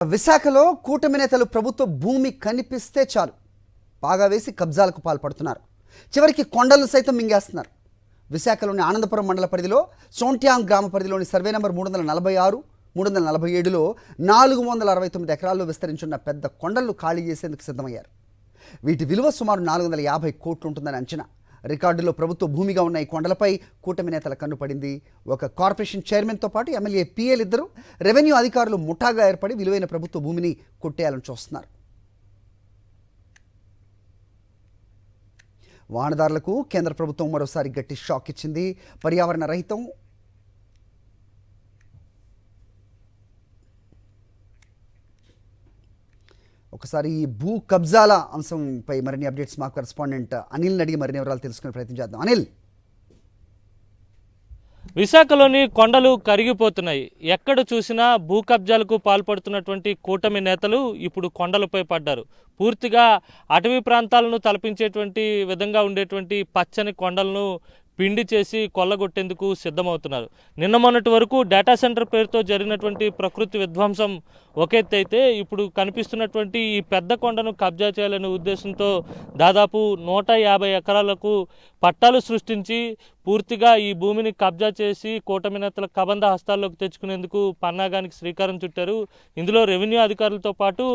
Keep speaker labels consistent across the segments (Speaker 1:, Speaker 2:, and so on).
Speaker 1: విశాఖలో కూటమి నేతలు ప్రభుత్వ భూమి కనిపిస్తే చాలు పాగా వేసి కబ్జాలకు పాల్పడుతున్నారు. చివరికి కొండలను సైతం మింగేస్తున్నారు. విశాఖలోని ఆనందపురం మండల పరిధిలో సోంట్యాంగ్ గ్రామ పరిధిలోని సర్వే నంబర్ 346, 347లో 469 ఎకరాల్లో విస్తరించున్న పెద్ద కొండలను ఖాళీ చేసేందుకు సిద్ధమయ్యారు. వీటి విలువ సుమారు 450 కోట్లు ఉంటుందని అంచనా. రికార్డులో ప్రభుత్వ భూమిగా ఉన్న ఈ కొండలపై కూటమి నేతల కన్ను పడింది. ఒక కార్పొరేషన్ చైర్మన్తో పాటు ఎమ్మెల్యే పిఎల్ ఇద్దరు రెవెన్యూ అధికారులు ముఠాగా ఏర్పడి విలువైన ప్రభుత్వ భూమిని కొట్టేయాలని చూస్తున్నారు. వాహనదారులకు కేంద్ర ప్రభుత్వం మరోసారి గట్టి షాక్ ఇచ్చింది. పర్యావరణ రహితం ఒకసారి ఈ భూ కబ్జాల అంశంపై మరిన్ని అప్డేట్స్ మా కరెస్పాండెంట్ అనిల్ని అడిగి మరిన్ని వివరాలు తెలుసుకునే ప్రయత్నం చేద్దాం. అనిల్,
Speaker 2: విశాఖలోని కొండలు కరిగిపోతున్నాయి. ఎక్కడ చూసినా భూ కబ్జాలకు పాల్పడుతున్నటువంటి కూటమి నేతలు ఇప్పుడు కొండలపై పడ్డారు. పూర్తిగా అటవీ ప్రాంతాలను తలపించేటువంటి విధంగా ఉండేటువంటి పచ్చని కొండలను పిండి చేసి కొల్లగొట్టేందుకు సిద్ధమవుతున్నారు. నిన్న మొన్నటి వరకు డేటా సెంటర్ పేరుతో జరిగినటువంటి ప్రకృతి విధ్వంసం ఒక ఎత్తు అయితే, ఇప్పుడు కనిపిస్తున్నటువంటి ఈ పెద్ద కొండను కబ్జా చేయాలనే ఉద్దేశంతో దాదాపు 150 ఎకరాలకు పట్టాలు సృష్టించి పూర్తిగా ఈ భూమిని కబ్జా చేసి కూటమి నేతల కబంధ హస్తాల్లోకి తెచ్చుకునేందుకు పన్నాగానికి శ్రీకారం చుట్టారు. ఇందులో రెవెన్యూ అధికారులతో పాటు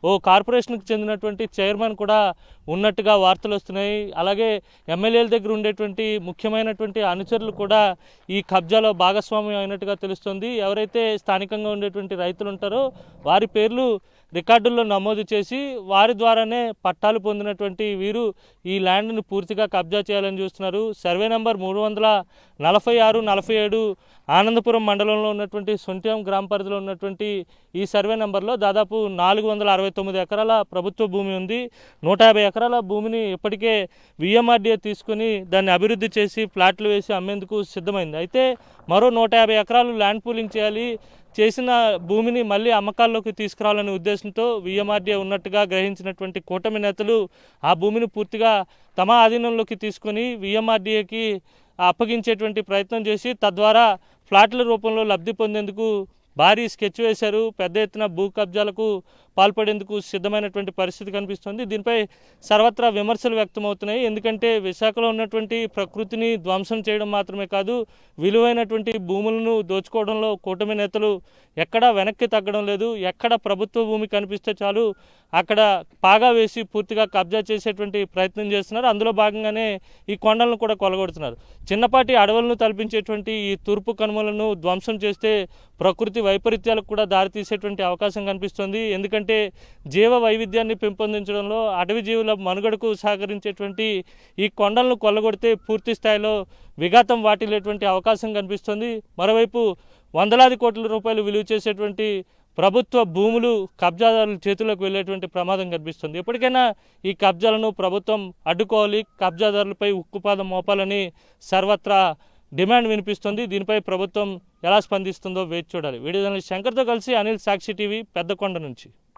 Speaker 2: ఓ కార్పొరేషన్కి చెందినటువంటి చైర్మన్ కూడా ఉన్నట్టుగా వార్తలు వస్తున్నాయి. అలాగే ఎమ్మెల్యేల దగ్గర ఉండేటువంటి ముఖ్యమైనటువంటి అనుచరులు కూడా ఈ కబ్జాలో భాగస్వామ్యం అయినట్టుగా తెలుస్తుంది. ఎవరైతే స్థానికంగా ఉండేటువంటి రైతులు ఉంటారో వారి పేర్లు రికార్డుల్లో నమోదు చేసి వారి ద్వారానే పట్టాలు పొందినటువంటి వీరు ఈ ల్యాండ్ని పూర్తిగా కబ్జా చేయాలని చూస్తున్నారు. సర్వే నెంబర్ 346, 47 ఆనందపురం మండలంలో ఉన్నటువంటి సొంట్యాంగ్ గ్రామ పరిధిలో ఉన్నటువంటి ఈ సర్వే నెంబర్లో దాదాపు 469 ఎకరాల ప్రభుత్వ భూమి ఉంది. 150 ఎకరాల భూమిని ఇప్పటికే విఎంఆర్డీఏ తీసుకుని దాన్ని అభివృద్ధి చేసి ఫ్లాట్లు వేసి అమ్మేందుకు సిద్ధమైంది. అయితే మరో 150 ఎకరాలు ల్యాండ్ పూలింగ్ చేయాలి. చేసిన భూమిని మళ్ళీ అమ్మకాల్లోకి తీసుకురావాలనే ఉద్దేశంతో విఎంఆర్డీఏ ఉన్నట్టుగా గ్రహించినటువంటి కూటమి నేతలు ఆ భూమిని పూర్తిగా తమ ఆధీనంలోకి తీసుకొని విఎంఆర్డీఏకి అప్పగించేటువంటి ప్రయత్నం చేసి తద్వారా ఫ్లాట్ల రూపంలో లబ్ధి పొందేందుకు భారీ స్కెచ్ వేశారు. పెద్ద ఎత్తున భూ కబ్జాలకు పాల్పడేందుకు సిద్ధమైనటువంటి పరిస్థితి కనిపిస్తుంది. దీనిపై సర్వత్రా విమర్శలు వ్యక్తమవుతున్నాయి. ఎందుకంటే విశాఖలో ఉన్నటువంటి ప్రకృతిని ధ్వంసం చేయడం మాత్రమే కాదు, విలువైనటువంటి భూములను దోచుకోవడంలో కూటమి నేతలు ఎక్కడా వెనక్కి తగ్గడం లేదు. ఎక్కడ ప్రభుత్వ భూమి కనిపిస్తే చాలు అక్కడ పాగా వేసి పూర్తిగా కబ్జా చేసేటువంటి ప్రయత్నం చేస్తున్నారు. అందులో భాగంగానే ఈ కొండలను కూడా కొలగొడుతున్నారు. చిన్నపాటి అడవులను తలపించేటువంటి ఈ తూర్పు కనుమలను ధ్వంసం చేస్తే ప్రకృతి వైపరీత్యాలకు కూడా దారితీసేటువంటి అవకాశం కనిపిస్తుంది. ఎందుకంటే జీవ వైవిధ్యాన్ని పెంపొందించడంలో అటవీ జీవుల మనుగడకు సహకరించేటువంటి ఈ కొండలను కొల్లగొడితే పూర్తి స్థాయిలో విఘాతం వాటిల్లేటువంటి అవకాశం కనిపిస్తుంది. మరోవైపు వందలాది కోట్ల రూపాయలు విలువ చేసేటువంటి ప్రభుత్వ భూములు కబ్జాదారుల చేతుల్లోకి వెళ్ళేటువంటి ప్రమాదం కనిపిస్తుంది. ఎప్పటికైనా ఈ కబ్జాలను ప్రభుత్వం అడ్డుకోవాలి, కబ్జాదారులపై ఉక్కుపాదం మోపాలని సర్వత్రా డిమాండ్ వినిపిస్తుంది. దీనిపై ప్రభుత్వం ఎలా స్పందిస్తుందో వేచి చూడాలి. వీడియో జర్నలిస్ట్ శంకర్తో కలిసి అనిల్, సాక్షి టీవీ, పెద్దకొండ నుంచి.